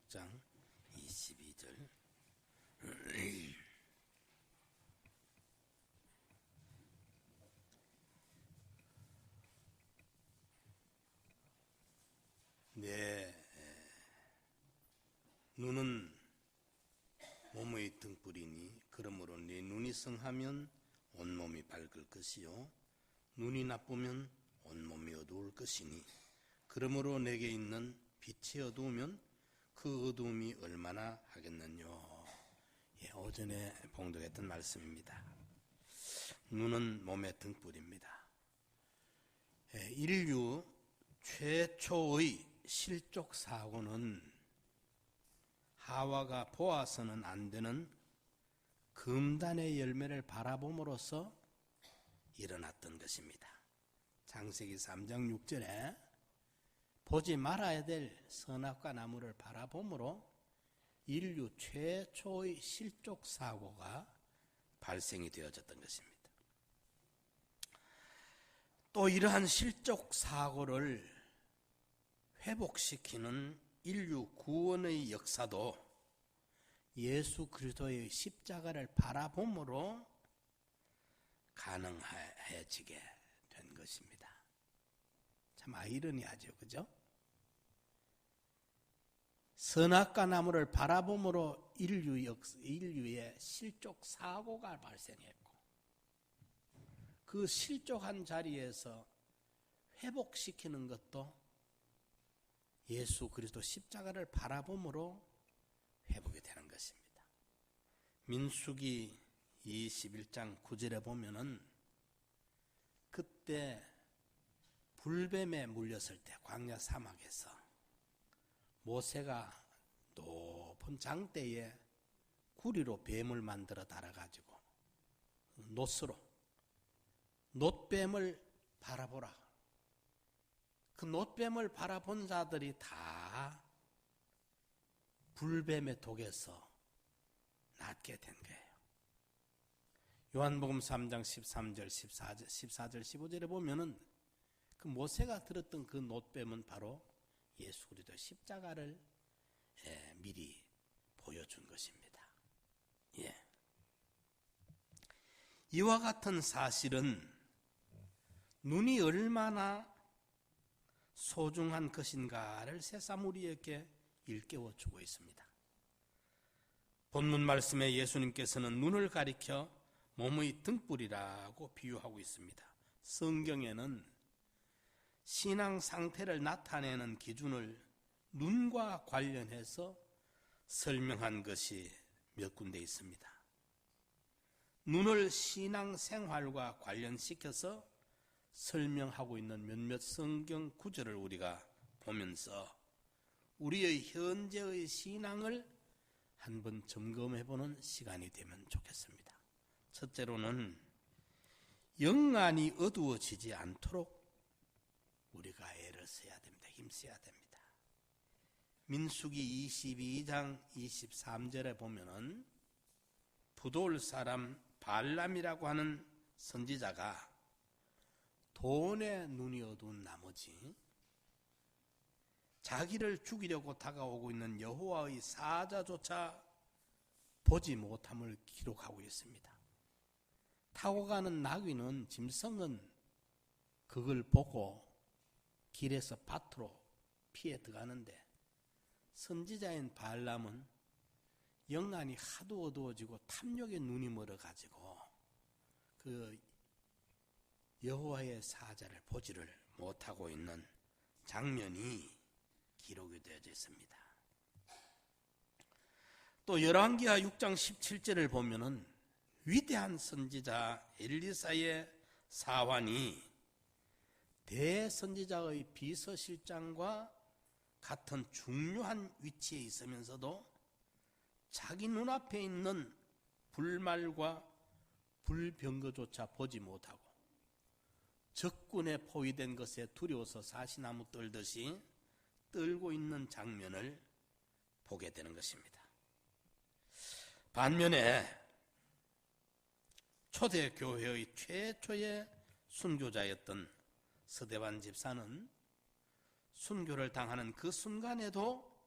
6장 22절. 내 눈은 몸의 등불이니 그러므로 네 눈이 성하면 온몸이 밝을 것이요 눈이 나쁘면 온몸이 어두울 것이니 그러므로 내게 있는 빛이 어두우면 그 어두움이 얼마나 하겠느뇨. 오전에 봉독했던 말씀입니다. 눈은 몸의 등불입니다. 인류 최초의 실족 사고는 하와가 보아서는 안 되는 금단의 열매를 바라봄으로써 일어났던 것입니다. 창세기 3장 6절에 보지 말아야 될 선악과 나무를 바라봄으로 인류 최초의 실족 사고가 발생이 되어졌던 것입니다. 또 이러한 실족 사고를 회복시키는 인류 구원의 역사도 예수 그리스도의 십자가를 바라봄으로 가능해지게 된 것입니다. 참 아이러니하죠, 그죠? 선악과 나무를 바라봄으로 인류의 실족 사고가 발생했고 그 실족한 자리에서 회복시키는 것도 예수 그리스도 십자가를 바라봄으로 회복이 되는 것입니다. 민수기 21장 9절에 보면은 그때 불뱀에 물렸을 때 광야 사막에서 모세가 높은 장대에 구리로 뱀을 만들어 달아가지고 놋뱀을 바라보라. 그 놋뱀을 바라본 자들이 다 불뱀의 독에서 낫게 된 거예요. 요한복음 3장 13절, 14절, 15절에 보면은 그 모세가 들었던 그 놋뱀은 바로 예수 그리스도 십자가를 미리 보여준 것입니다. 이와 같은 사실은 눈이 얼마나 소중한 것인가를 새삼 우리에게 일깨워주고 있습니다. 본문 말씀에 예수님께서는 눈을 가리켜 몸의 등불이라고 비유하고 있습니다. 성경에는 신앙 상태를 나타내는 기준을 눈과 관련해서 설명한 것이 몇 군데 있습니다. 눈을 신앙 생활과 관련시켜서 설명하고 있는 몇몇 성경 구절을 우리가 보면서 우리의 현재의 신앙을 한번 점검해보는 시간이 되면 좋겠습니다. 첫째로는 영안이 어두워지지 않도록 우리가 애를 써야 됩니다. 힘써야 됩니다. 민수기 22장 23절에 보면은 부돌 사람 발람이라고 하는 선지자가 돈에 눈이 어두운 나머지 자기를 죽이려고 다가오고 있는 여호와의 사자조차 보지 못함을 기록하고 있습니다. 타고 가는 나귀는 짐승은 그걸 보고 길에서 밭으로 피해 들어가는데 선지자인 발람은 영안이 하도 어두워지고 탐욕에 눈이 멀어가지고 그 여호와의 사자를 보지를 못하고 있는 장면이 기록이 되어져 있습니다. 또 열왕기하 6장 17절을 보면은 위대한 선지자 엘리사의 사환이 대선지자의 비서실장과 같은 중요한 위치에 있으면서도 자기 눈앞에 있는 불말과 불병거조차 보지 못하고 적군에 포위된 것에 두려워서 사시나무 떨듯이 떨고 있는 장면을 보게 되는 것입니다. 반면에 초대교회의 최초의 순교자였던 서대반 집사는 순교를 당하는 그 순간에도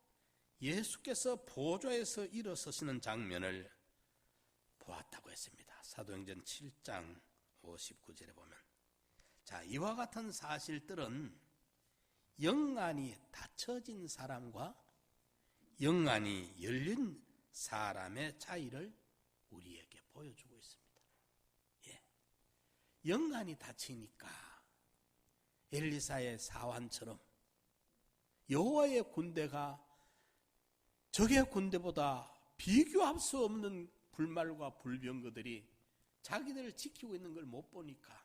예수께서 보좌에서 일어서시는 장면을 보았다고 했습니다. 사도행전 7장 59절에 보면, 자, 이와 같은 사실들은 영안이 닫혀진 사람과 영안이 열린 사람의 차이를 우리에게 보여주고 있습니다. 예. 영안이 닫히니까 엘리사의 사환처럼 여호와의 군대가 적의 군대보다 비교할 수 없는 불말과 불병거들이 자기들을 지키고 있는 걸 못 보니까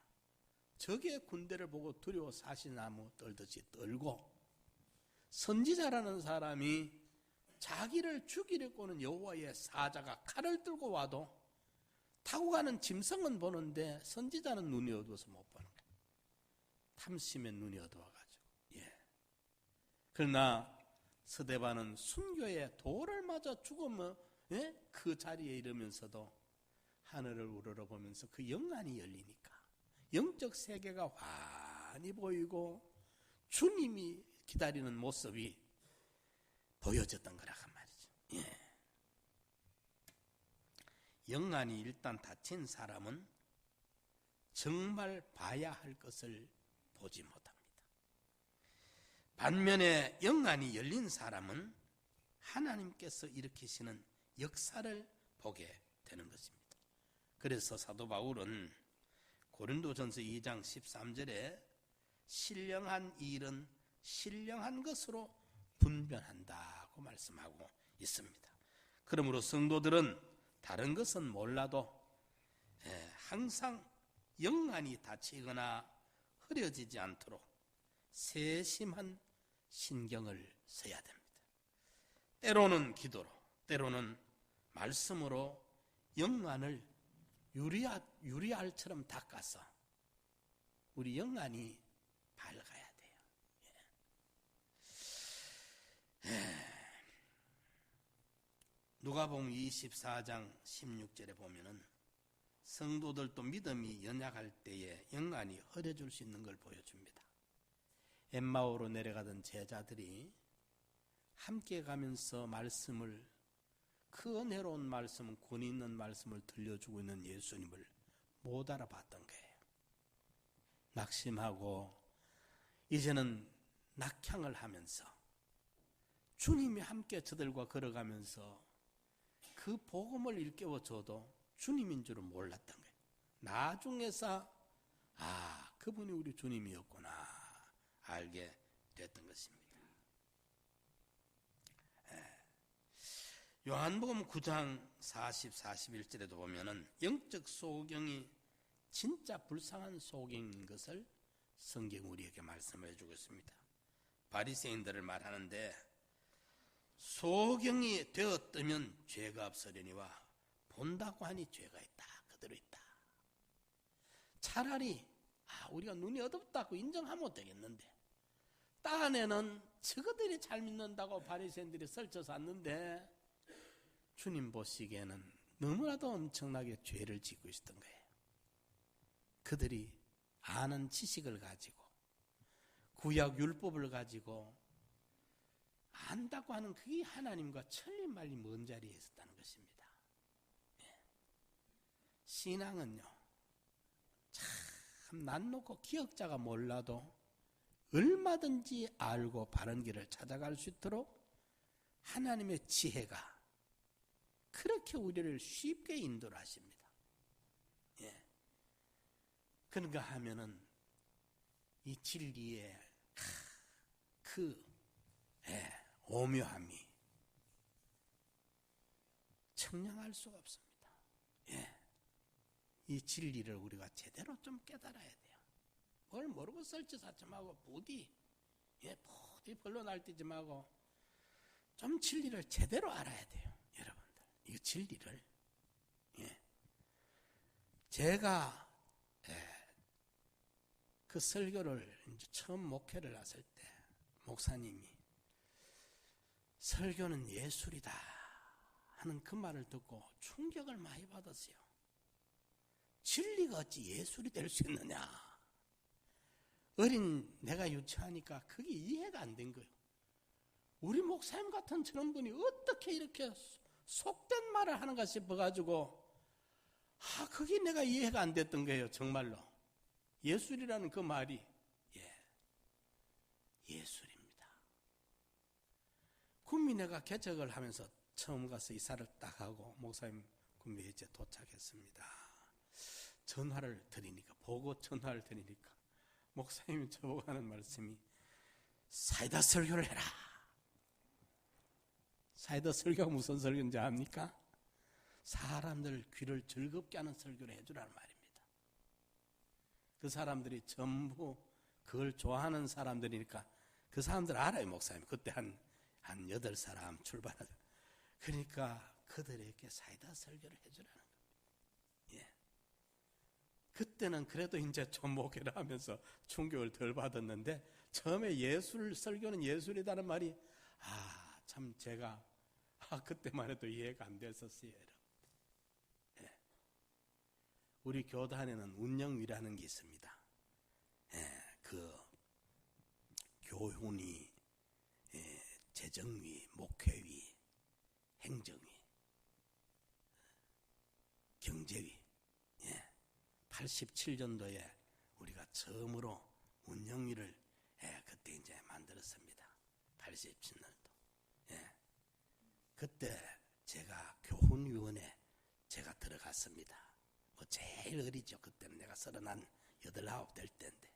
적의 군대를 보고 두려워 사시나무 떨듯이 떨고, 선지자라는 사람이 자기를 죽이려고 하는 여호와의 사자가 칼을 들고 와도 타고 가는 짐승은 보는데 선지자는 눈이 어두워서 못 보는 거예요. 탐심의 눈이 어두워가지고. 예. 그러나 스데반은 순교에 돌을 맞아 죽으면, 예? 그 자리에 이르면서도 하늘을 우러러보면서 그 영안이 열리니까 영적 세계가 환히 보이고 주님이 기다리는 모습이 보여졌던 거라고 말이죠. 예. 영안이 일단 닫힌 사람은 정말 봐야 할 것을 보지 못합니다. 반면에 영안이 열린 사람은 하나님께서 일으키시는 역사를 보게 되는 것입니다. 그래서 사도 바울은 고린도전서 2장 13절에 신령한 일은 신령한 것으로 분별한다고 말씀하고 있습니다. 그러므로 성도들은 다른 것은 몰라도 항상 영안이 닫히거나 흐려지지 않도록 세심한 신경을 써야 됩니다. 때로는 기도로, 때로는 말씀으로 영안을 유리알처럼 닦아서 우리 영안이 밝아야 돼요. 누가복음 24장 16절에 보면은 성도들도 믿음이 연약할 때에 영안이 흐려질 수 있는 걸 보여줍니다. 엠마오로 내려가던 제자들이 함께 가면서 말씀을, 그 은혜로운 말씀, 권위 있는 말씀을 들려주고 있는 예수님을 못 알아봤던 거예요. 낙심하고 이제는 낙향을 하면서 주님이 함께 저들과 걸어가면서 그 복음을 일깨워줘도 주님인 줄은 몰랐던 거예요. 나중에서 그분이 우리 주님이었구나 알게 됐던 것입니다. 요한복음 9장 40, 41절에도 보면은 영적 소경이 진짜 불쌍한 소경인 것을 성경 우리에게 말씀해 주고 있습니다. 바리새인들을 말하는데, 소경이 되었다면 죄가 없으려니와 본다고 하니 죄가 있다, 그대로 있다. 차라리 우리가 눈이 어둡다고 인정하면 되겠는데, 딴에는 저거들이 잘 믿는다고 바리새인들이 설쳐서 왔는데 주님 보시기에는 너무나도 엄청나게 죄를 짓고 있었던 거예요. 그들이 아는 지식을 가지고 구약 율법을 가지고 안다고 하는 그게 하나님과 천리말리 먼 자리에 있었다는 것입니다. 신앙은요, 참 난 놓고 기억자가 몰라도 얼마든지 알고 바른 길을 찾아갈 수 있도록 하나님의 지혜가 그렇게 우리를 쉽게 인도를 하십니다. 예. 그런가 하면은 이 진리의 그 오묘함이 청량할 수가 없습니다. 예. 이 진리를 우리가 제대로 좀 깨달아야 돼요. 뭘 모르고 설치사점하고 부디 벌로 날뛰지 말고 좀 진리를 제대로 알아야 돼요. 여러분들, 이 진리를. 제가 그 설교를 이제 처음 목회를 했을 때 목사님이 설교는 예술이다 하는 그 말을 듣고 충격을 많이 받았어요. 진리가 어찌 예술이 될 수 있느냐. 어린 내가 유치하니까 그게 이해가 안 된 거예요. 우리 목사님 같은 저런 분이 어떻게 이렇게 속된 말을 하는가 싶어가지고 그게 내가 이해가 안 됐던 거예요. 정말로 예술이라는 그 말이 예술입니다. 구미내가 개척을 하면서 처음 가서 이사를 딱 하고 목사님 구미에 이제 도착했습니다. 전화를 드리니까 보고 전화를 드리니까 목사님이 저보고 하는 말씀이 사이다 설교를 해라. 사이다 설교가 무슨 설교인지 압니까? 사람들 귀를 즐겁게 하는 설교를 해주라는 말입니다. 그 사람들이 전부 그걸 좋아하는 사람들이니까 그 사람들 알아요. 목사님 그때 한 8사람 출발하죠. 그러니까 그들에게 사이다 설교를 해주라는 겁니다. 그때는 그래도 이제 좀 목회를 하면서 충격을 덜 받았는데 처음에 설교는 예술이라는 말이 참 제가 그때만 해도 이해가 안 됐었어요. 우리 교단에는 운영위라는 게 있습니다. 그 교훈위, 재정위, 목회위, 행정위, 경제위. 87년도에 우리가 처음으로 운영위를 그때 이제 만들었습니다. 87년도. 그때 제가 교훈위원회 제가 들어갔습니다. 제일 어리죠. 그때는 내가 39, 9 될 때인데.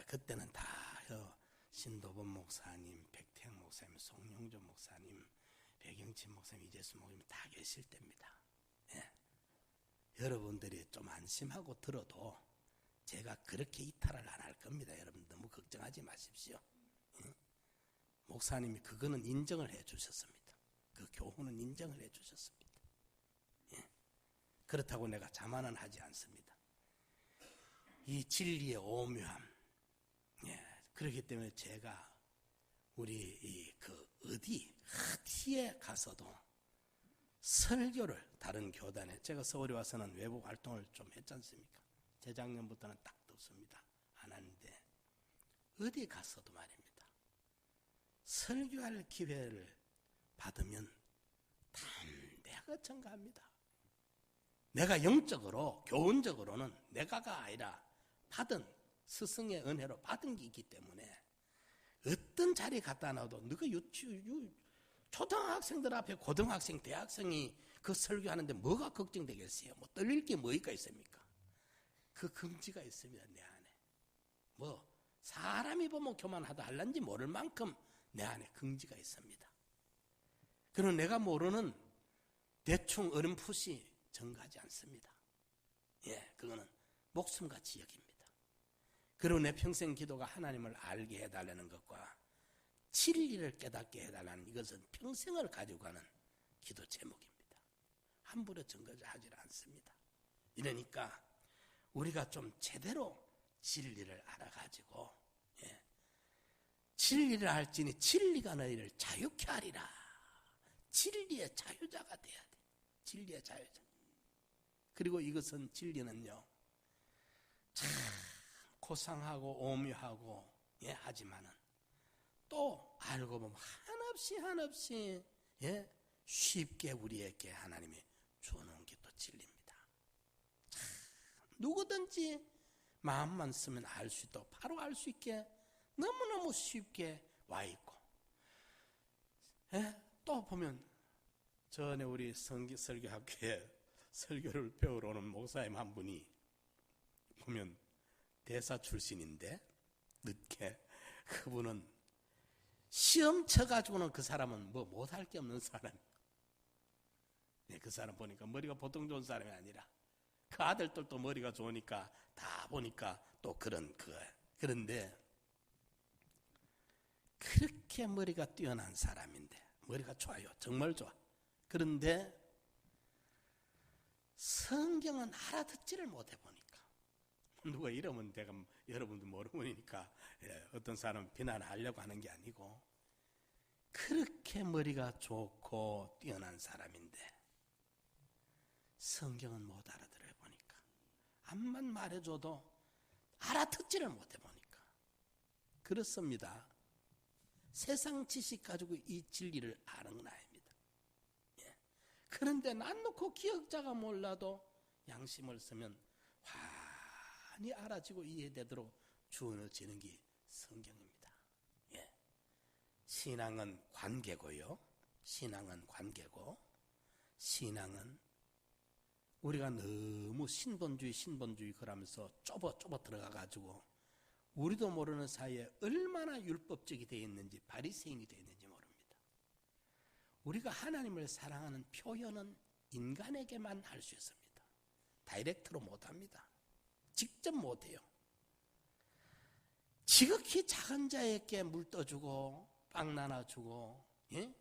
그때는 다 신도범 목사님, 백태영 목사님, 송영조 목사님, 백영진 목사님, 이재수 목사님 다 계실 때입니다. 여러분들이 좀 안심하고 들어도 제가 그렇게 이탈을 안 할 겁니다. 여러분 너무 걱정하지 마십시오. 목사님이 그거는 인정을 해 주셨습니다. 그 교훈은 인정을 해 주셨습니다. 그렇다고 내가 자만은 하지 않습니다. 이 진리의 오묘함. 그렇기 때문에 제가 우리 어디에 가서도 설교를 다른 교단에 제가 서울에 와서는 외부 활동을 좀 했지 않습니까? 재작년부터는 딱 뒀습니다. 안 하는데 어디 가서도 말입니다. 설교할 기회를 받으면 담대하게 청가합니다. 내가 영적으로 교훈적으로는 내가가 아니라 받은 스승의 은혜로 받은 게 있기 때문에 어떤 자리에 갖다 놔도 너가 초등학생들 앞에 고등학생, 대학생이 그 설교하는데 뭐가 걱정되겠어요? 떨릴 게 뭐가 있습니까? 그 긍지가 있습니다. 내 안에. 사람이 보면 교만하다 할란지 모를 만큼 내 안에 긍지가 있습니다. 그러나 내가 모르는 대충 어렴풋이 전가하지 않습니다. 그거는 목숨같이 여깁니다. 그리고 내 평생 기도가 하나님을 알게 해달라는 것과 진리를 깨닫게 해달라는 이것은 평생을 가지고 가는 기도 제목입니다. 함부로 전가하지 않습니다. 이러니까 우리가 좀 제대로 진리를 알아가지고 진리를 알지니 진리가 너희를 자유케 하리라. 진리의 자유자가 돼야 돼. 진리의 자유자. 그리고 이것은 진리는요 참 고상하고 오묘하고 하지만은 또 알고 보면 한없이 쉽게 우리에게 하나님이 주어놓은 게 또 진리입니다. 참 누구든지 마음만 쓰면 알 수 있도록 바로 알 수 있게 너무너무 쉽게 와 있고 또 보면 전에 우리 설교학교에 설교를 배우러 오는 목사님 한 분이 보면 대사 출신인데 늦게 그분은 시험 쳐가지고는 그 사람은 못할 게 없는 사람. 그 사람 보니까 머리가 보통 좋은 사람이 아니라 그 아들들도 머리가 좋으니까 다 보니까 또 그런데 그렇게 머리가 뛰어난 사람인데 머리가 좋아요. 정말 좋아. 그런데 성경은 알아듣지를 못해 보니까 누가 이러면 내가 여러분도 모르니까 어떤 사람은 비난하려고 하는 게 아니고 그렇게 머리가 좋고 뛰어난 사람인데 성경은 못 알아들어요 보니까 암만 말해줘도 알아듣지를 못해 보니까 그렇습니다. 세상 지식 가지고 이 진리를 아는 건 아닙니다. 예. 그런데 난 놓고 기억자가 몰라도 양심을 쓰면 환히 알아지고 이해되도록 주어지는 게 성경입니다. 예. 신앙은 관계고요. 신앙은 관계고, 신앙은 우리가 너무 신본주의 그러면서 좁아 들어가가지고 우리도 모르는 사이에 얼마나 율법적이 되어 있는지, 바리새인이 되어 있는지 모릅니다. 우리가 하나님을 사랑하는 표현은 인간에게만 할 수 있습니다. 다이렉트로 못합니다. 직접 못해요. 지극히 작은 자에게 물 떠주고 빵 나눠주고, 예?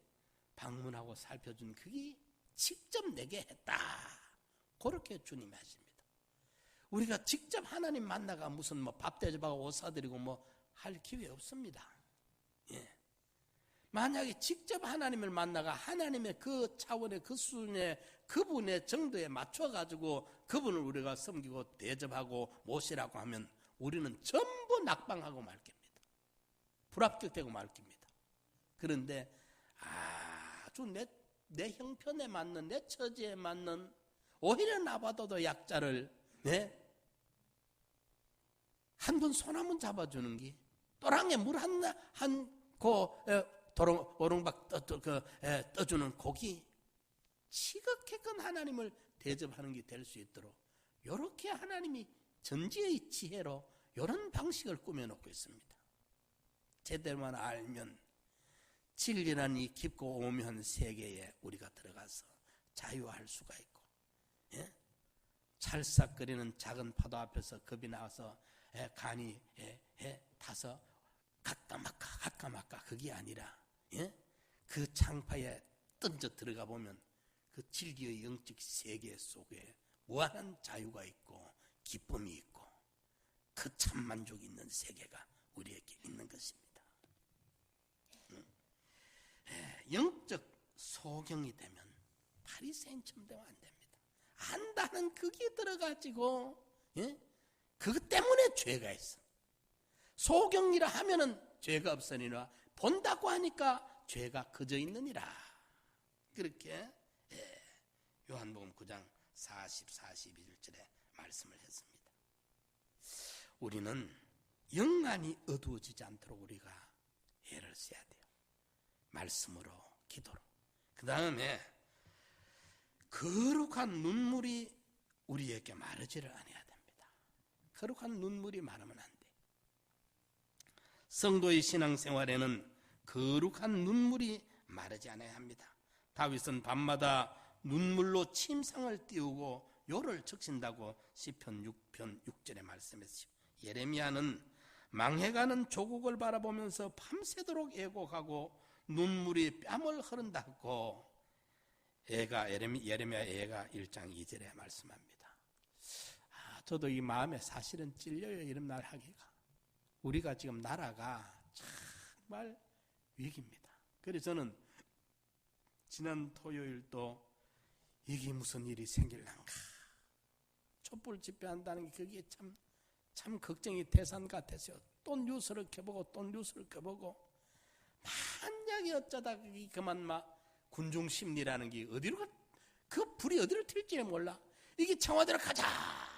방문하고 살펴준 그게 직접 내게 했다. 그렇게 주님이 하십니다. 우리가 직접 하나님 만나가 무슨 뭐 밥 대접하고 옷 사드리고 뭐 할 기회 없습니다. 예. 만약에 직접 하나님을 만나가 하나님의 그 차원의 그 수준의 그분의 정도에 맞춰가지고 그분을 우리가 섬기고 대접하고 모시라고 하면 우리는 전부 낙방하고 말 겁니다. 불합격되고 말 겁니다. 그런데 아주 내 형편에 맞는, 내 처지에 맞는, 오히려 나보다도 약자를, 네? 한 번 손 한 번 잡아주는 게, 또랑에 물 오롱박 떠주는 고기, 지극히 큰 하나님을 대접하는 게 될 수 있도록 이렇게 하나님이 전지의 지혜로 이런 방식을 꾸며놓고 있습니다. 제대로만 알면 진리라는 이 깊고 오묘한 세계에 우리가 들어가서 자유할 수가 있고, 예? 찰싹거리는 작은 파도 앞에서 겁이 나와서 간이 타서 가까마까 그게 아니라, 예? 그 창파에 던져 들어가 보면 그 진리의 영적 세계 속에 무한한 자유가 있고 기쁨이 있고 그 참 만족이 있는 세계가 우리에게 있는 것입니다. 영적 소경이 되면 바리새인처럼 되면 안 됩니다. 안다는 그게 들어가지고, 예? 그것 때문에 죄가 있어. 소경이라 하면은 죄가 없으니라, 본다고 하니까 죄가 그저 있느니라. 그렇게 요한복음 9장 40, 41절에 말씀을 했습니다. 우리는 영안이 어두워지지 않도록 우리가 애를 써야 돼요. 말씀으로, 기도로. 그 다음에 거룩한 눈물이 우리에게 마르지를 않아야 됩니다. 거룩한 눈물이 마르면 안 돼. 성도의 신앙생활에는 거룩한 눈물이 마르지 않아야 합니다. 다윗은 밤마다 눈물로 침상을 띄우고 요를 적신다고 시편 6편 6절에 말씀했죠. 예레미야는 망해가는 조국을 바라보면서 밤새도록 애곡하고 눈물이 뺨을 흐른다고 예레미야 애가 1장 2절에 말씀합니다. 저도 이 마음에 사실은 찔려요. 이런 말 하기가. 우리가 지금 나라가 정말 위기입니다. 그래서 저는 지난 토요일도 이게 무슨 일이 생길란가, 촛불 집회한다는 게 그게 참 걱정이 태산 같아서 또 뉴스를 켜보고 또 뉴스를 켜보고, 만약에 어쩌다 그만 막 군중 심리라는 게 그 불이 어디로 튈지 몰라. 이게 청와대로 가자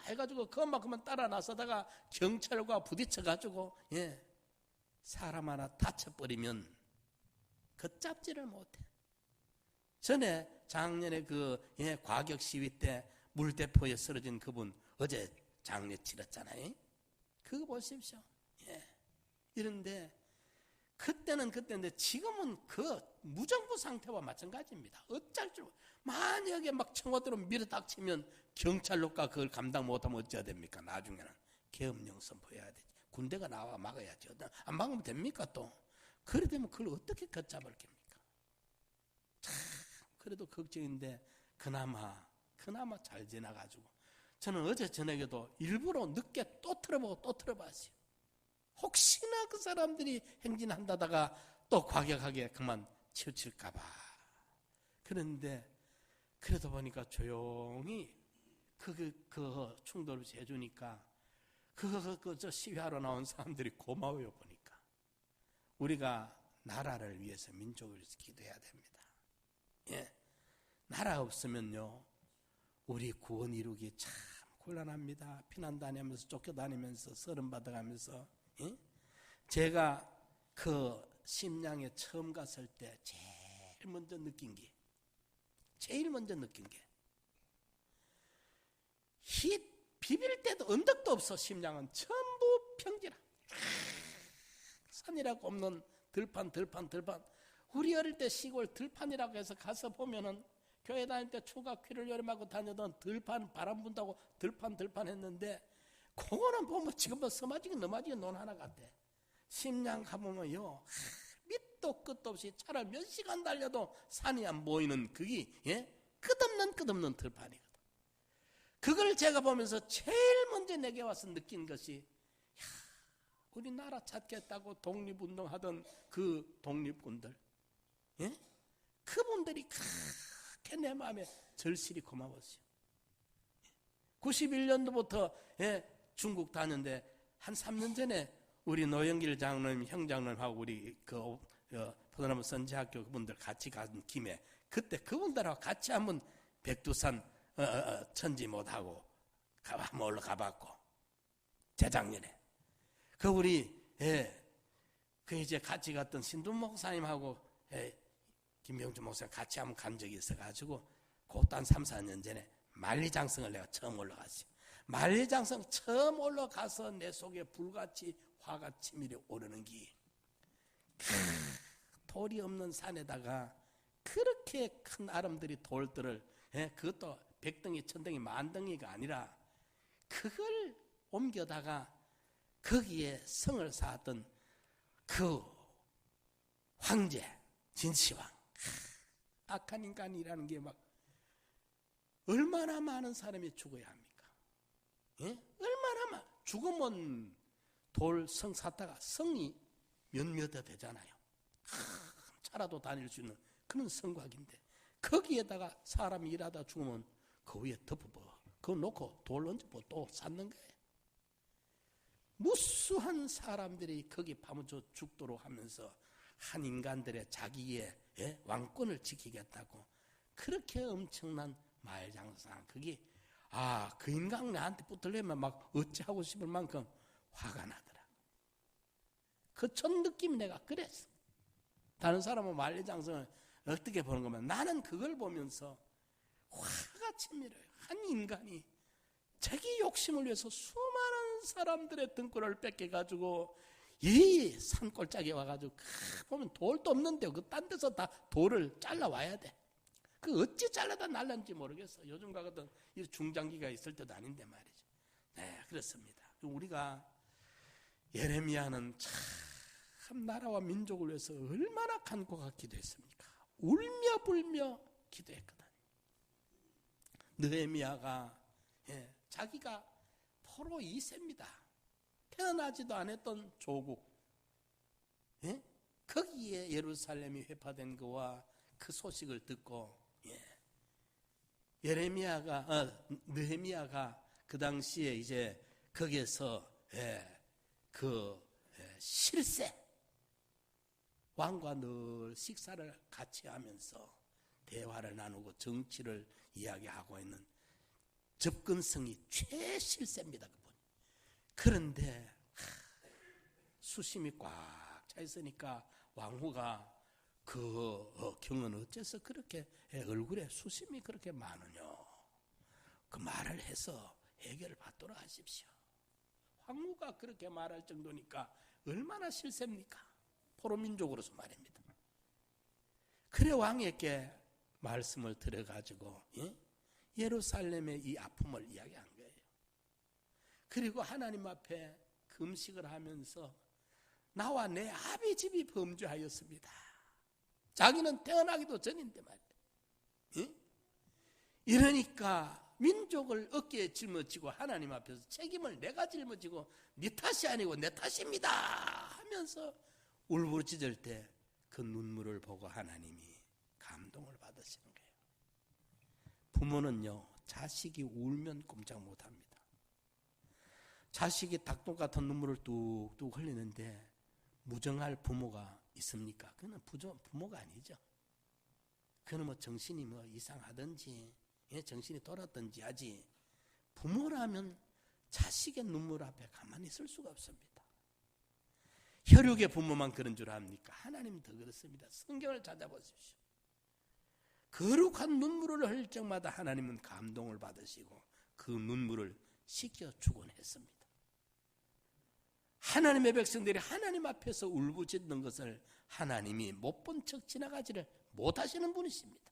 해가지고 그만 따라 나서다가 경찰과 부딪혀가지고, 예, 사람 하나 다쳐버리면 걷잡지를 못해. 전에 작년에 과격 시위 때 물대포에 쓰러진 그분 어제 장례 치렀잖아요. 그거 보십시오. 예. 이런데 그때는 그때인데 지금은 그 무정부 상태와 마찬가지입니다. 어쩔 줄, 만약에 막 청와대로 밀어닥치면 경찰로가 그걸 감당 못하면 어찌해야 됩니까? 나중에는 계엄령 선포해야 되지. 군대가 나와 막아야죠. 안 막으면 됩니까 또? 그래 되면 그걸 어떻게 걷잡을 겁니까? 참 그래도 걱정인데 그나마 잘 지나가지고, 저는 어제 저녁에도 일부러 늦게 또 틀어보고 또 틀어봤어요. 혹시나 그 사람들이 행진한다다가 또 과격하게 그만 치우칠까봐. 그런데 그러다 보니까 조용히 그 충돌을 해주니까 저 시위하러 나온 사람들이 고마워요. 보니까 우리가 나라를 위해서, 민족을 위해서 기도해야 됩니다. 예. 나라 없으면요, 우리 구원 이루기 참 곤란합니다. 피난 다니면서, 쫓겨다니면서, 서름 받아가면서. 예? 제가 그 심양에 처음 갔을 때 제일 먼저 느낀 게 비빌 때도 언덕도 없어. 심양은 전부 평지라. 산이라고 없는 들판. 우리 어릴 때 시골 들판이라고 해서 가서 보면은 교회 다닐 때 추가 귀를 여름하고 다니던 들판, 바람 분다고 들판 했는데, 그거는 보면 지금 뭐 서마지기 너마지기 논 하나 같아. 심양 가보면요, 밑도 끝도 없이 차를 몇 시간 달려도 산이 안 보이는 그게, 예? 끝없는 들판이거든. 그걸 제가 보면서 제일 먼저 내게 와서 느낀 것이, 우리나라 찾겠다고 독립운동하던 그 독립군들, 예? 그분들이 그렇게 내 마음에 절실히 고마웠어요. 91년도부터 예, 중국 다녔는데 한 3년 전에 우리 노영길 장로님, 형장로님하고 우리 그 포도나무 선지학교 그분들 같이 간 김에, 그때 그분들하고 같이 한번 백두산 천지 못하고 한번 올라가봤고, 재작년에 그 우리 그 이제 같이 갔던 신둔 목사님하고 김병주 목사님 같이 한번 간 적이 있어가지고, 그것도 한 3, 4년 전에 만리장성을 내가 처음 올라갔어요. 만리장성 처음 올라가서 내 속에 불같이 화가 치밀어 오르는 게, 돌이 없는 산에다가 그렇게 큰 아름드리 돌들을, 그것도 백덩이, 천덩이, 만덩이가 아니라 그걸 옮겨다가 거기에 성을 쌓았던 그 황제 진시황, 악한 인간이라는 게 막 얼마나 많은 사람이 죽어야 합니까? 예? 얼마나 죽으면 돌 성 샀다가 성이 몇몇여 되잖아요. 차라도 다닐 수 있는 그런 성곽인데, 거기에다가 사람이 일하다 죽으면 그 위에 덮어버, 그거 놓고 돌 얹어보 또 쌓는 거예요. 무수한 사람들이 거기 파묻혀 죽도록 하면서 한 인간들의 자기의 왕권을 지키겠다고 그렇게 엄청난 말장상, 그게 그 인간 나한테 붙으려면 막 어찌하고 싶을 만큼 화가 나더라. 그 첫 느낌이 내가 그랬어. 다른 사람은 만리장성을 어떻게 보는 거면, 나는 그걸 보면서 화가 치밀어요. 한 인간이 자기 욕심을 위해서 수많은 사람들의 등골을 뺏겨가지고 이 산골짜기에 와가지고 보면 돌도 없는데 그 딴 데서 다 돌을 잘라와야 돼. 그 어찌 잘라다 날란지 모르겠어. 요즘 같은 중장기가 있을 때도 아닌데 말이죠. 네, 그렇습니다. 우리가 예레미야는 참 나라와 민족을 위해서 얼마나 간곡하게 기도했습니까? 울며 불며 기도했거든. 느헤미야가 자기가 포로 2세입니다. 태어나지도 않았던 조국, 거기에 예루살렘이 회파된 거와 그 소식을 듣고 느헤미야가 그 당시에 이제 거기에서 그 실세, 왕과 늘 식사를 같이 하면서 대화를 나누고 정치를 이야기하고 있는 접근성이 최실세입니다, 그분. 그런데 수심이 꽉 차 있으니까 왕후가 그 경은 어째서 그렇게 얼굴에 수심이 그렇게 많으냐, 그 말을 해서 해결을 받도록 하십시오. 왕후가 그렇게 말할 정도니까 얼마나 실세입니까? 포로민족으로서 말입니다. 그래 왕에게 말씀을 들어가지고 예루살렘의 이 아픔을 이야기한 거예요. 그리고 하나님 앞에 금식을 하면서 나와 내 아비 집이 범죄하였습니다. 자기는 태어나기도 전인데 말이에요. 이러니까 민족을 어깨에 짊어지고 하나님 앞에서 책임을 내가 짊어지고 네 탓이 아니고 내 탓입니다 하면서 울부짖을 때 그 눈물을 보고 하나님이 감동을 받으시는 거예요. 부모는요, 자식이 울면 꼼짝 못합니다. 자식이 닭똥 같은 눈물을 뚝뚝 흘리는데 무정할 부모가 있습니까? 그는 부모가 아니죠. 그는 뭐 정신이 뭐 이상하든지 정신이 돌았든지 하지, 부모라면 자식의 눈물 앞에 가만히 있을 수가 없습니다. 혈육의 부모만 그런 줄 압니까? 하나님은 더 그렇습니다. 성경을 찾아보십시오. 거룩한 눈물을 흘릴 적마다 하나님은 감동을 받으시고 그 눈물을 씻겨주곤 했습니다. 하나님의 백성들이 하나님 앞에서 울부짖는 것을 하나님이 못 본 척 지나가지를 못하시는 분이십니다.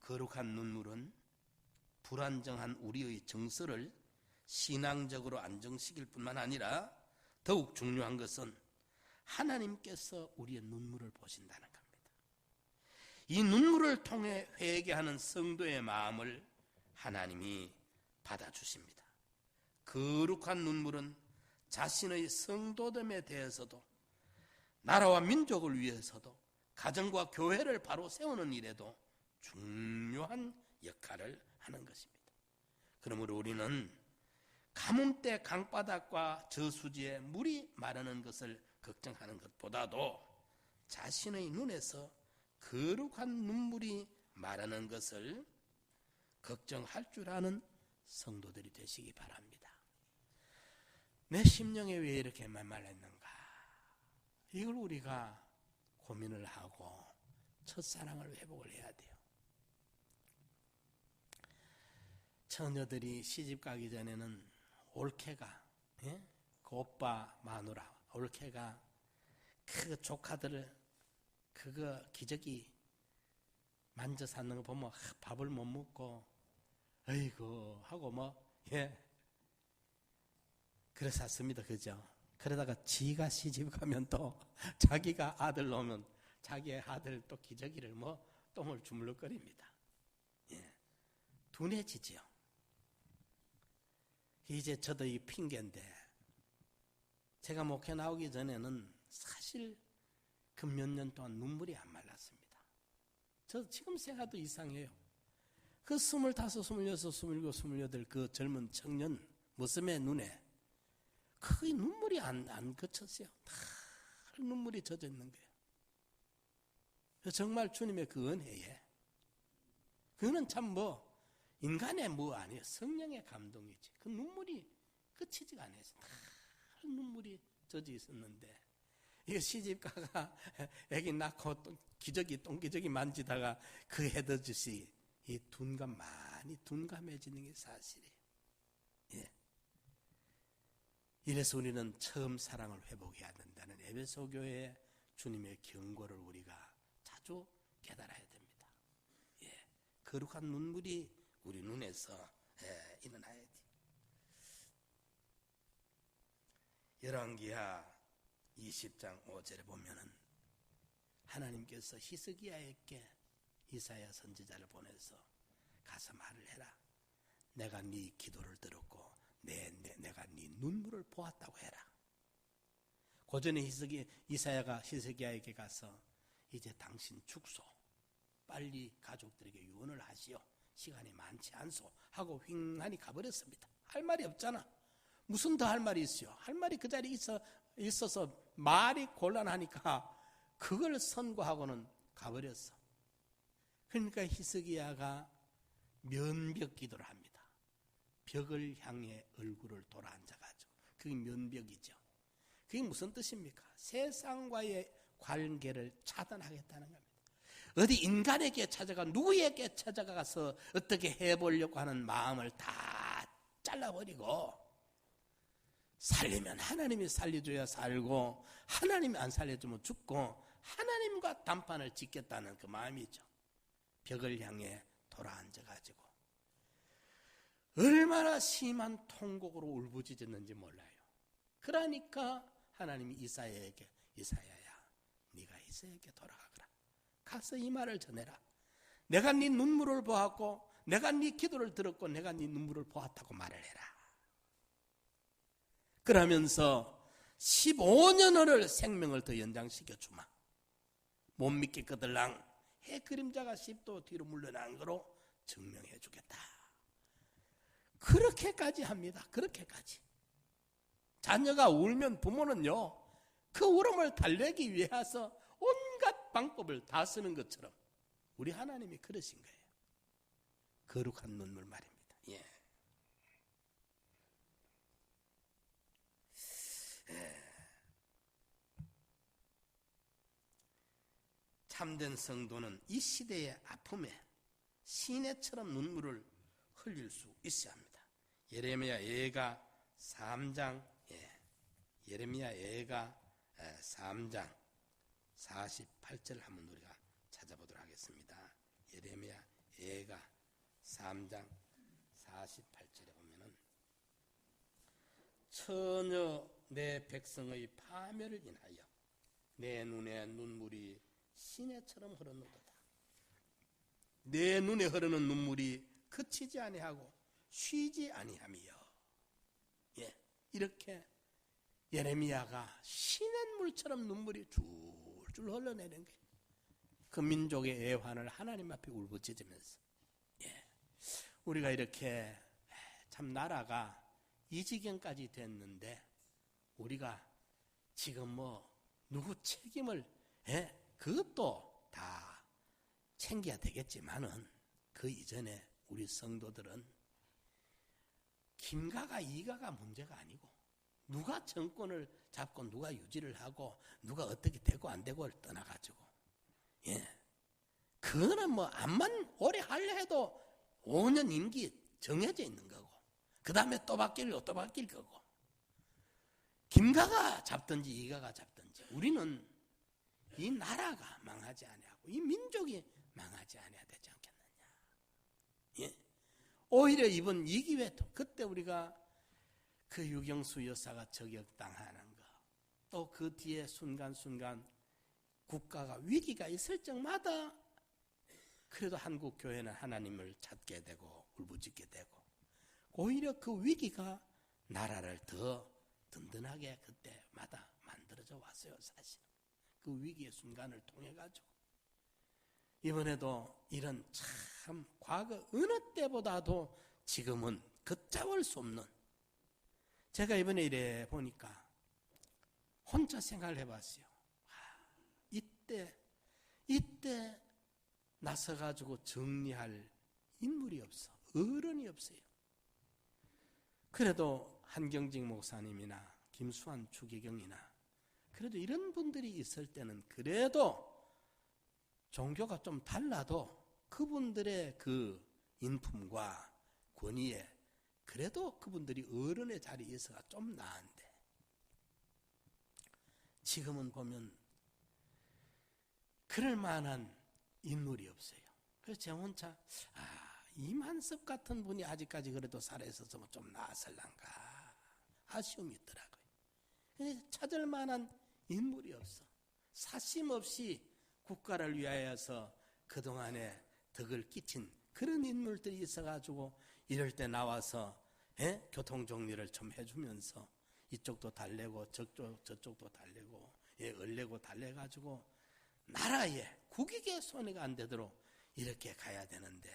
거룩한 눈물은 불안정한 우리의 정서를 신앙적으로 안정시킬 뿐만 아니라 더욱 중요한 것은 하나님께서 우리의 눈물을 보신다는 겁니다. 이 눈물을 통해 회개하는 성도의 마음을 하나님이 받아주십니다. 거룩한 눈물은 자신의 성도됨에 대해서도, 나라와 민족을 위해서도, 가정과 교회를 바로 세우는 일에도 중요한 역할을 하는 것입니다. 그러므로 우리는 가뭄때 강바닥과 저수지에 물이 마르는 것을 걱정하는 것보다도 자신의 눈에서 거룩한 눈물이 마르는 것을 걱정할 줄 아는 성도들이 되시기 바랍니다. 내 심령에 왜 이렇게 말랐는가? 이걸 우리가 고민을 하고 첫사랑을 회복을 해야 돼요. 처녀들이 시집 가기 전에는 올케가, 그 오빠 마누라 올케가 그 조카들을 그거 기저귀 만져 샀는 거 보면 밥을 못 먹고 아이고 하고 그랬었습니다. 그죠? 그러다가 지가 시집 가면 또 자기가 아들 놓으면 자기의 아들 또 기저귀를 똥을 주물럭거립니다. 둔해지죠. 이제 저도 이 핑계인데, 제가 목회 나오기 전에는 사실 그 몇 년 동안 눈물이 안 말랐습니다. 저 지금 생각도 이상해요. 그 25, 26, 27, 28 그 젊은 청년 모습의 눈에 거의 눈물이 안 그쳤어요. 다 눈물이 젖어 있는 거예요. 정말 주님의 그 은혜에, 그거는 참 인간의 아니에요. 성령의 감동이지. 그 눈물이 그치지가 않아요. 다 눈물이 젖어 있었는데, 이거 시집가가 애기 낳고 똥기저귀 만지다가 그 해돋듯이 이 많이 둔감해지는 게 사실이에요. 이래서 우리는 처음 사랑을 회복해야 된다는 에베소 교회의 주님의 경고를 우리가 자주 깨달아야 됩니다. 거룩한 눈물이 우리 눈에서 일어나야 돼. 열왕기하 20장 5절에 보면은 하나님께서 히스기야에게 이사야 선지자를 보내서 가서 말을 해라. 내가 네 기도를 들었고 내가 네 눈물을 보았다고 해라. 고전에 이사야가 히스기야에게 가서 이제 당신 죽소. 빨리 가족들에게 유언을 하시오. 시간이 많지 않소. 하고 휑하니 가버렸습니다. 할 말이 없잖아. 무슨 더 할 말이 있어요? 할 말이 그 자리에 있어서 말이 곤란하니까 그걸 선고하고는 가버렸어. 그러니까 히스기야가 면벽 기도를 합니다. 벽을 향해 얼굴을 돌아 앉아가지고. 그게 면벽이죠. 그게 무슨 뜻입니까? 세상과의 관계를 차단하겠다는 겁니다. 어디 인간에게 찾아가 누구에게 찾아가서 어떻게 해보려고 하는 마음을 다 잘라버리고, 살리면 하나님이 살려줘야 살고 하나님이 안 살려주면 죽고 하나님과 단판을 짓겠다는 그 마음이죠. 벽을 향해 돌아 앉아가지고 얼마나 심한 통곡으로 울부짖었는지 몰라요. 그러니까 하나님이 이사야에게, 이사야야 네가 이사야에게 돌아가거라. 가서 이 말을 전해라. 내가 네 눈물을 보았고 내가 네 기도를 들었고 내가 네 눈물을 보았다고 말을 해라. 그러면서 15년을 생명을 더 연장시켜 주마. 못 믿겠거들랑 해 그림자가 10도 뒤로 물러난 거로 증명해 주겠다. 그렇게까지 합니다. 그렇게까지. 자녀가 울면 부모는요, 그 울음을 달래기 위해서 온갖 방법을 다 쓰는 것처럼 우리 하나님이 그러신 거예요. 거룩한 눈물 말입니다. 예. 참된 성도는 이 시대의 아픔에 시내처럼 눈물을 흘릴 수 있어야 합니다. 예레미야 예가 3장, 예레미야 예가 3장 48절 한번 우리가 찾아보도록 하겠습니다. 예레미야 예가 3장 48절에 보면은 처녀 내 백성의 파멸을 인하여 내 눈에 눈물이 시내처럼 흐르는도다. 내 눈에 흐르는 눈물이 그치지 아니하고 쉬지 아니하며. 예, 이렇게 예레미야가 시냇물처럼 눈물이 줄줄 흘러내는 게 그 민족의 애환을 하나님 앞에 울부짖으면서, 예, 우리가 이렇게 참 나라가 이 지경까지 됐는데 우리가 지금 뭐 누구 책임을, 그것도 다 챙겨야 되겠지만은 그 이전에 우리 성도들은 김가가 이가가 문제가 아니고 누가 정권을 잡고 누가 유지를 하고 누가 어떻게 되고 안 되고를 떠나가지고, 그거는 뭐 암만 오래 하려 해도 5년 임기 정해져 있는 거고 그 다음에 또 바뀔 거고, 김가가 잡든지 이가가 잡든지 우리는 이 나라가 망하지 아니하고 이 민족이 망하지 아니해야 되지 않겠느냐. 예. 오히려 이번 이 기회도 그때 우리가 그 유경수 여사가 저격당하는 거, 또 그 뒤에 순간순간 국가가 위기가 있을 적마다 그래도 한국 교회는 하나님을 찾게 되고 울부짖게 되고, 오히려 그 위기가 나라를 더 든든하게 그때마다 만들어져 왔어요. 사실 그 위기의 순간을 통해 가지고 이번에도 이런 참 과거 어느 때보다도 지금은 걷잡을 수 없는, 제가 이번에 이래 보니까 혼자 생각을 해봤어요. 이때 나서가지고 정리할 인물이 없어. 어른이 없어요. 그래도 한경직 목사님이나 김수환 추기경이나 그래도 이런 분들이 있을 때는 그래도 종교가 좀 달라도 그분들의 그 인품과 권위에 그래도 그분들이 어른의 자리에 있어가 좀 나은데, 지금은 보면 그럴 만한 인물이 없어요. 그래서 제가 혼자 이만섭 같은 분이 아직까지 그래도 살아있어서 좀 나았을란가 아쉬움이 있더라고요. 근데 찾을 만한 인물이 없어. 사심 없이 국가를 위하여서 그동안에 덕을 끼친 그런 인물들이 있어가지고 이럴 때 나와서 교통정리를 좀 해주면서 이쪽도 달래고 저쪽도 달래고 얼레고 달래가지고 나라에 국익에 손해가 안 되도록 이렇게 가야 되는데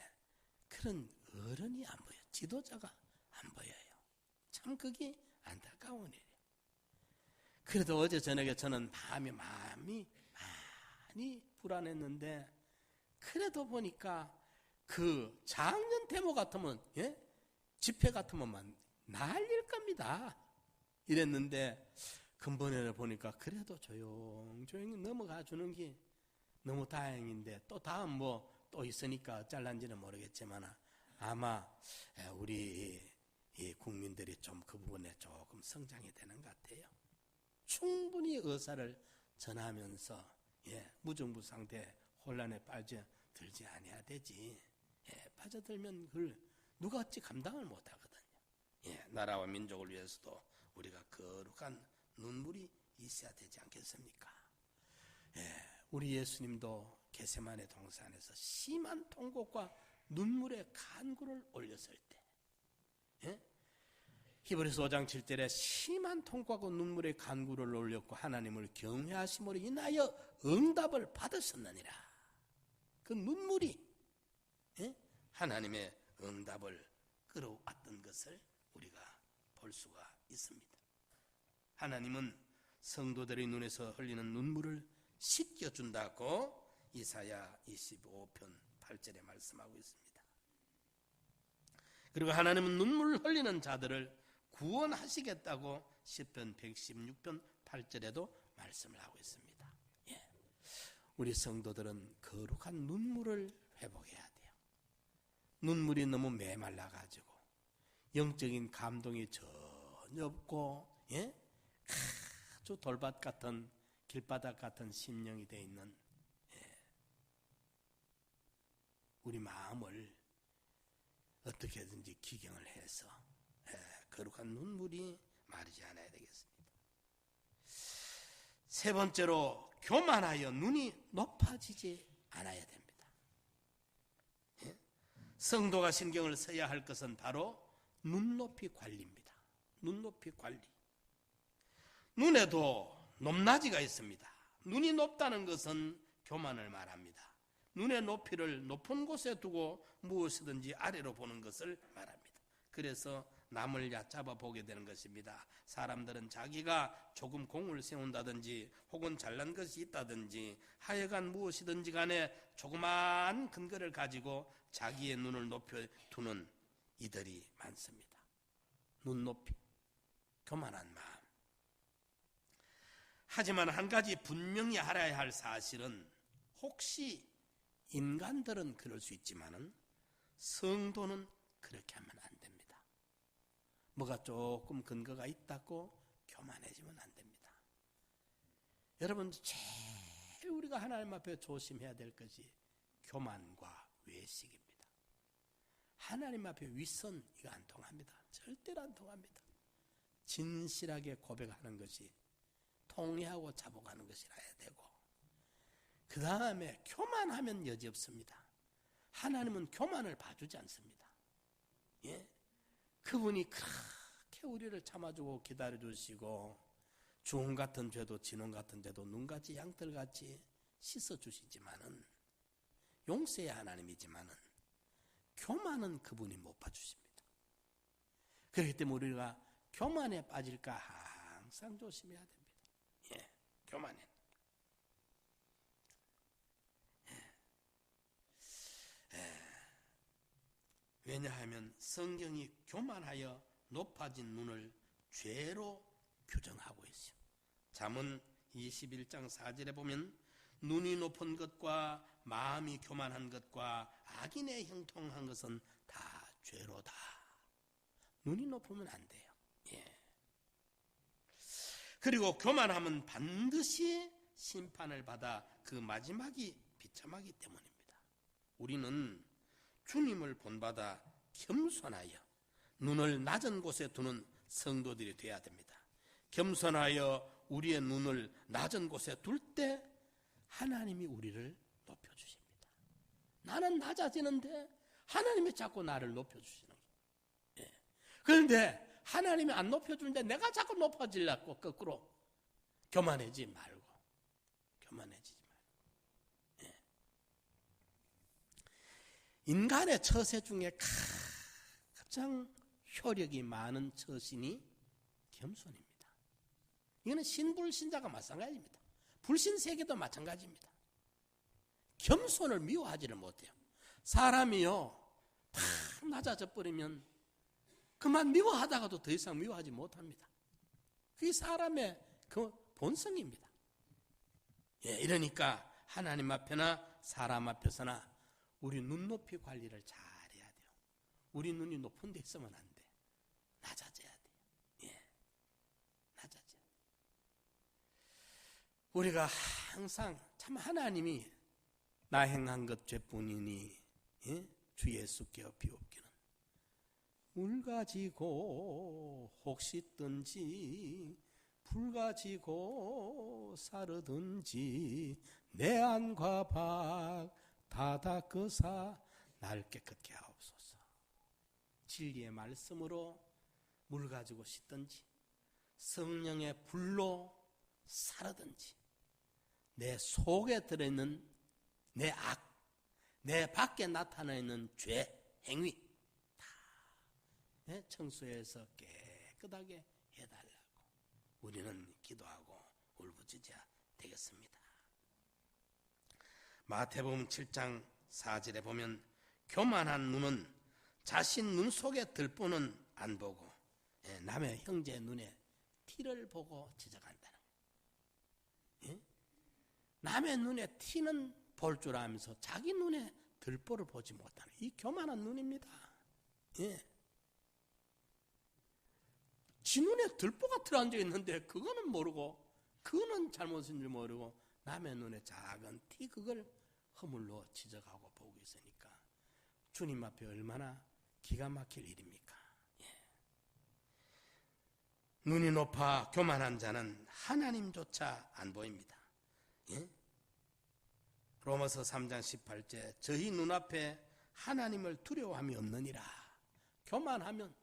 그런 어른이 안 보여요. 지도자가 안 보여요. 참 그게 안타까운 일이에요. 그래도 어제 저녁에 저는 마음이 많이 불안했는데, 그래도 보니까 그 작년 데모 같으면, 집회 같으면 난릴 겁니다. 이랬는데 근본에 보니까 그래도 조용히 넘어가 주는 게 너무 다행인데, 또 다음 뭐 또 있으니까 어쩔란지는 모르겠지만 아마 우리 이 국민들이 좀 그 부분에 조금 성장이 되는 것 같아요. 충분히 의사를 전하면서 무정부 상태 혼란에 빠져들지 아니해야 되지. 빠져들면 그걸 누가 어찌 감당을 못하거든요. 나라와 민족을 위해서도 우리가 거룩한 눈물이 있어야 되지 않겠습니까? 우리 예수님도 겟세마네 동산에서 심한 통곡과 눈물의 간구를 올렸을 때, 히브리서 5장 7절에 심한 통곡과 눈물의 간구를 올렸고 하나님을 경외하심으로 인하여 응답을 받으셨느니라. 그 눈물이 하나님의 응답을 끌어왔던 것을 우리가 볼 수가 있습니다. 하나님은 성도들의 눈에서 흘리는 눈물을 씻겨준다고 이사야 25편 8절에 말씀하고 있습니다. 그리고 하나님은 눈물을 흘리는 자들을 구원하시겠다고 시편 116편 8절에도 말씀을 하고 있습니다. 예. 우리 성도들은 거룩한 눈물을 회복해야 돼요. 눈물이 너무 메말라가지고 영적인 감동이 전혀 없고, 예? 아주 돌밭 같은 길바닥 같은 심령이 되어 있는, 예, 우리 마음을 어떻게든지 기경을 해서, 예, 거룩한 눈물이 마르지 않아야 되겠습니다. 세 번째로 교만하여 눈이 높아지지 않아야 됩니다. 예? 성도가 신경을 써야 할 것은 바로 눈높이 관리입니다. 눈높이 관리. 눈에도 높낮이가 있습니다. 눈이 높다는 것은 교만을 말합니다. 눈의 높이를 높은 곳에 두고 무엇이든지 아래로 보는 것을 말합니다. 그래서 남을 얕잡아 보게 되는 것입니다. 사람들은 자기가 조금 공을 세운다든지 혹은 잘난 것이 있다든지 하여간 무엇이든지 간에 조그마한 근거를 가지고 자기의 눈을 높여 두는 이들이 많습니다. 눈높이, 교만한 마음. 하지만 한 가지 분명히 알아야 할 사실은, 혹시 인간들은 그럴 수 있지만은 성도는 그렇게 하면 안 됩니다. 뭐가 조금 근거가 있다고 교만해지면 안 됩니다. 여러분, 제일 우리가 하나님 앞에 조심해야 될 것이 교만과 외식입니다. 하나님 앞에 윗선 이거 안 통합니다. 절대로 안 통합니다. 진실하게 고백하는 것이, 통회하고 자복하는 것이라야 되고, 그 다음에 교만하면 여지없습니다. 하나님은 교만을 봐주지 않습니다. 예? 그분이 그렇게 우리를 참아주고 기다려주시고 주홍 같은 죄도 진홍 같은 죄도 눈같이 양털같이 씻어주시지만은, 용서의 하나님이지만은 교만은 그분이 못 봐주십니다. 그렇기 때문에 우리가 교만에 빠질까 항상 조심해야 됩니다. 예, 교만해. 왜냐하면 성경이 교만하여 높아진 눈을 죄로 규정하고 있어요. 잠언 21장 4절에 보면 눈이 높은 것과 마음이 교만한 것과 악인의 형통한 것은 다 죄로다. 눈이 높으면 안 돼요. 예. 그리고 교만하면 반드시 심판을 받아 그 마지막이 비참하기 때문입니다. 우리는 주님을 본받아 겸손하여 눈을 낮은 곳에 두는 성도들이 되어야 됩니다. 겸손하여 우리의 눈을 낮은 곳에 둘 때 하나님이 우리를 높여주십니다. 나는 낮아지는데 하나님이 자꾸 나를 높여주시는 거예요. 예. 그런데 하나님이 안 높여주는데 내가 자꾸 높아지려고 거꾸로 교만해지지 말고, 교만해지지 말고. 예. 인간의 처세 중에 가장 효력이 많은 처신이 겸손입니다. 이거는 신불신자가 마찬가지입니다. 불신세계도 마찬가지입니다. 겸손을 미워하지를 못해요. 사람이요, 팍 낮아져 버리면 그만 미워하다가도 더 이상 미워하지 못합니다. 그게 사람의 그 본성입니다. 예, 이러니까 하나님 앞에나 사람 앞에서나 우리 눈높이 관리를 잘해야 돼요. 우리 눈이 높은 데 있으면 안 돼. 낮아져야 돼요. 예, 낮아져야 돼요. 우리가 항상 참 하나님이 나 행한 것 죄뿐이니, 예? 주 예수께 비옵기는 물 가지고 혹시 뜬지 불 가지고 사르든지 내 안과 밖 다 닦으사 날 깨끗게 하옵소서. 진리의 말씀으로 물 가지고 씻든지 성령의 불로 사르든지 내 속에 들어있는 내 악, 내 밖에 나타나 있는 죄, 행위 다 청소해서 깨끗하게 해달라고 우리는 기도하고 울부짖어야 되겠습니다. 마태복음 7장 4절에 보면 교만한 눈은 자신 눈 속에 들보는 안 보고 남의 형제 눈에 티를 보고 지적한다는 거예요. 남의 눈에 티는 볼 줄 알면서 자기 눈에 들보를 보지 못하는 이 교만한 눈입니다. 지 눈에 들보가 들어앉아 있는데 그거는 모르고 그거는 잘못인 줄 모르고 남의 눈에 작은 티 그걸 허물로 지적하고 보고 있으니까 주님 앞에 얼마나 기가 막힐 일입니까? 눈이 높아 교만한 자는 하나님조차 안 보입니다. 로마서 3장 18절 저희 눈앞에 하나님을 두려워함이 없느니라. 교만하면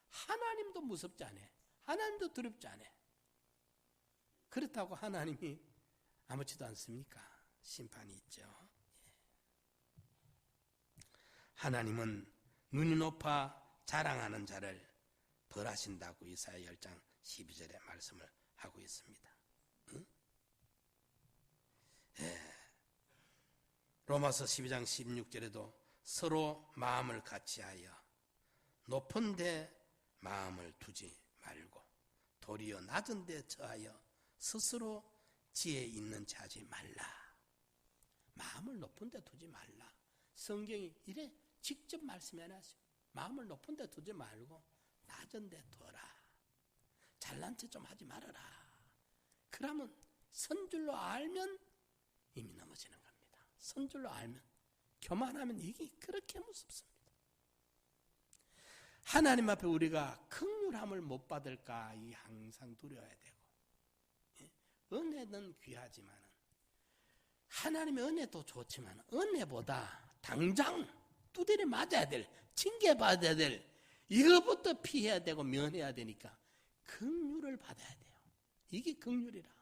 하나님도 무섭지 않아. 하나님도 두렵지 않아. 그렇다고 하나님이 아무렇지도 않습니까? 심판이 있죠. 하나님은 눈이 높아 자랑하는 자를 벌하신다고 이사야 10장 12절에 말씀을 하고 있습니다. 로마서 12장 16절에도 서로 마음을 같이하여 높은 데 마음을 두지 말고 도리어 낮은 데 처하여 스스로 지혜 있는 체 하지 말라. 마음을 높은 데 두지 말라. 성경이 이래 직접 말씀해 놨어요. 마음을 높은 데 두지 말고 낮은 데 둬라. 잘난 체 좀 하지 말아라. 그러면 선줄로 알면 이미 넘어지는 겁니다. 선줄로 알면, 교만하면 이게 그렇게 무섭습니다. 하나님 앞에 우리가 긍휼함을 못 받을까 이 항상 두려워야 되고, 은혜는 귀하지만 하나님의 은혜도 좋지만 은혜보다 당장 두드려 맞아야 될, 징계받아야 될 이거부터 피해야 되고 면해야 되니까 긍휼을 받아야 돼요. 이게 긍휼이라.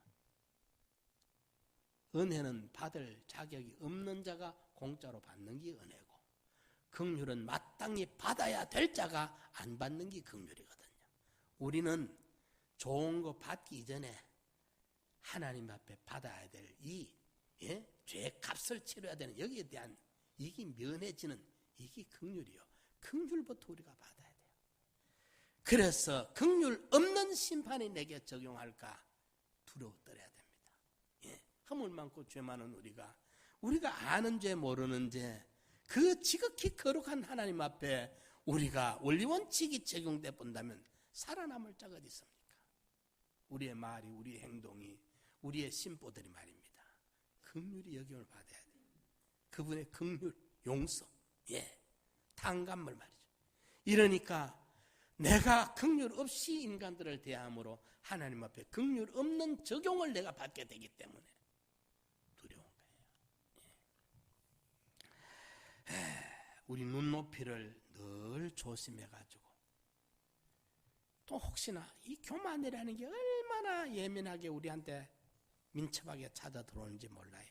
은혜는 받을 자격이 없는 자가 공짜로 받는 게 은혜고, 긍휼은 마땅히 받아야 될 자가 안 받는 게 긍휼이거든요. 우리는 좋은 거 받기 이전에 하나님 앞에 받아야 될 이 죄의 값을 치러야 되는 여기에 대한 이게 면해지는 이게 긍휼이요. 긍휼부터 우리가 받아야 돼요. 그래서 긍휼 없는 심판이 내게 적용할까 두려워 떨어야 됩니다. 허물 많고 죄 많은 우리가 아는 죄 모르는 죄, 그 지극히 거룩한 하나님 앞에 우리가 원리원칙이 적용돼 본다면 살아남을 자가 어디 있습니까? 우리의 말이, 우리의 행동이, 우리의 심보들이 말입니다. 긍휼이 여김을 받아야 돼요. 그분의 긍휼, 용서, 탕감을 말이죠. 이러니까 내가 긍휼 없이 인간들을 대함으로 하나님 앞에 긍휼 없는 적용을 내가 받게 되기 때문에 두려운 거예요. 우리 눈높이를 늘 조심해가지고 또 혹시나 이 교만이라는 게 얼마나 예민하게 우리한테 민첩하게 찾아 들어오는지 몰라요.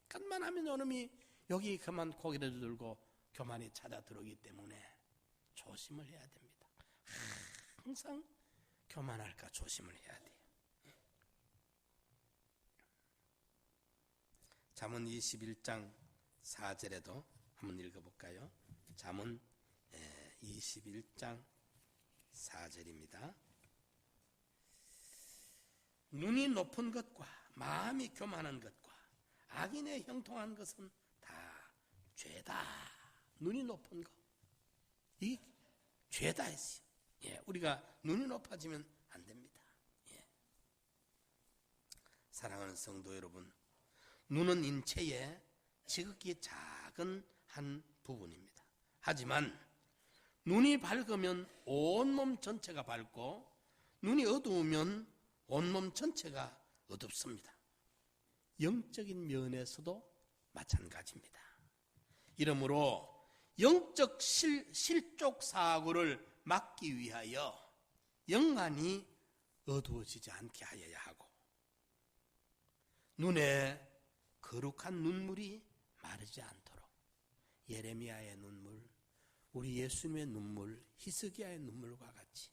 약간만 하면 요놈이 여기 그만 고개를 들고 교만이 찾아 들어오기 때문에 조심을 해야 됩니다. 항상 교만할까 조심을 해야 돼요. 잠언 21장 4절에도 한번 읽어볼까요? 잠언 21장 4절입니다. 눈이 높은 것과 마음이 교만한 것과 악인의 형통한 것은 다 죄다. 눈이 높은 것, 이 죄다 했어요. 우리가 눈이 높아지면 안 됩니다. 사랑하는 성도 여러분, 눈은 인체의 지극히 작은 한 부분입니다. 하지만 눈이 밝으면 온몸 전체가 밝고 눈이 어두우면 온몸 전체가 어둡습니다. 영적인 면에서도 마찬가지입니다. 이러므로 영적 실족 사고를 막기 위하여 영안이 어두워지지 않게 하여야 하고, 눈에 거룩한 눈물이 마르지 않도록 예레미야의 눈물, 우리 예수님의 눈물, 히스기야의 눈물과 같이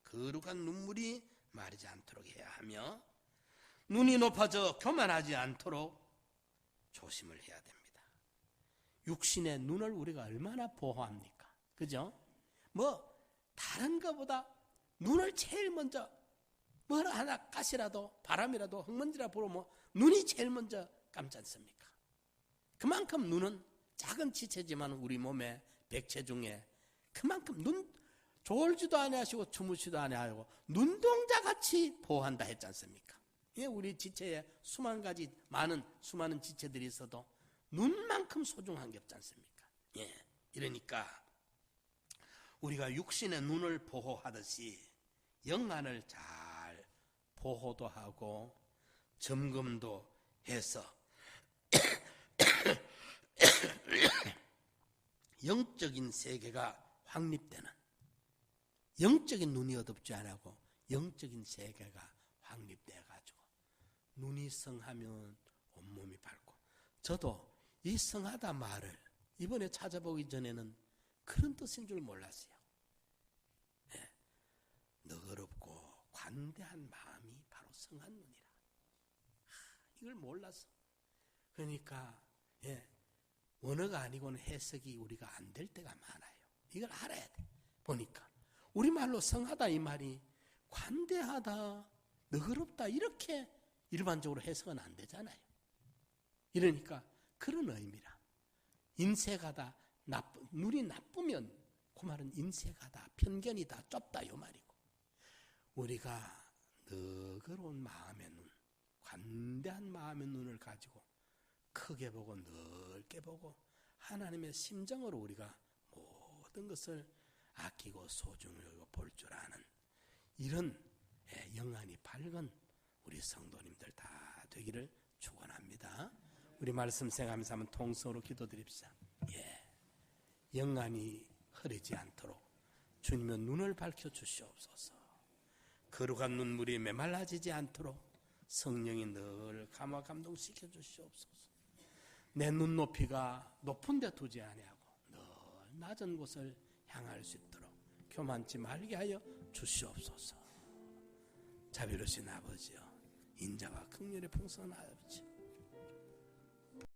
거룩한 눈물이 마르지 않도록 해야 하며, 눈이 높아져 교만하지 않도록 조심을 해야 됩니다. 육신의 눈을 우리가 얼마나 보호합니까? 그죠? 다른 것보다 눈을 제일 먼저 뭘 하나 가시라도 바람이라도 흙먼지라 불으면 눈이 제일 먼저 감지 않습니까? 그만큼 눈은 작은 지체지만 우리 몸의 백체 중에 그만큼 눈 졸지도 아니하시고 주무시도 아니하고 눈동자같이 보호한다 했지 않습니까? 우리 지체에 수많은 지체들이 있어도 눈만큼 소중한 게 없지 않습니까? 이러니까 우리가 육신의 눈을 보호하듯이 영안을 잘 보호도 하고 점검도 해서 영적인 세계가 확립되는, 영적인 눈이 어둡지 않고 영적인 세계가 확립돼가지고 눈이 성하면 온몸이 밝고, 저도 이 성하다 말을 이번에 찾아보기 전에는 그런 뜻인 줄 몰랐어요. 너그럽고 관대한 마음이 바로 성한 눈이라. 이걸 몰랐어. 그러니까 원어가 아니고는 해석이 우리가 안 될 때가 많아요. 이걸 알아야 돼. 보니까 우리말로 성하다 이 말이 관대하다, 너그럽다 이렇게 일반적으로 해석은 안 되잖아요. 이러니까 그런 의미라. 인색하다, 눈이 나쁘면 그 말은 인색하다, 편견이다, 좁다 이 말이고, 우리가 너그러운 마음의 눈, 관대한 마음의 눈을 가지고 크게 보고 넓게 보고 하나님의 심정으로 우리가 모든 것을 아끼고 소중히 여기고 볼 줄 아는 이런 영안이 밝은 우리 성도님들 다 되기를 축원합니다. 우리 말씀 생각하면서 한번 통성으로 기도드립시다. 영안이 흐리지 않도록 주님의 눈을 밝혀 주시옵소서. 거룩한 눈물이 메말라지지 않도록 성령이 늘 감화 감동시켜 주시옵소서. 내 눈높이가 높은 데 두지 아니하고 늘 낮은 곳을 향할 수 있도록 교만치 말게 하여 주시옵소서. 자비로우신 아버지여, 인자와 긍휼의 풍성한 아버지,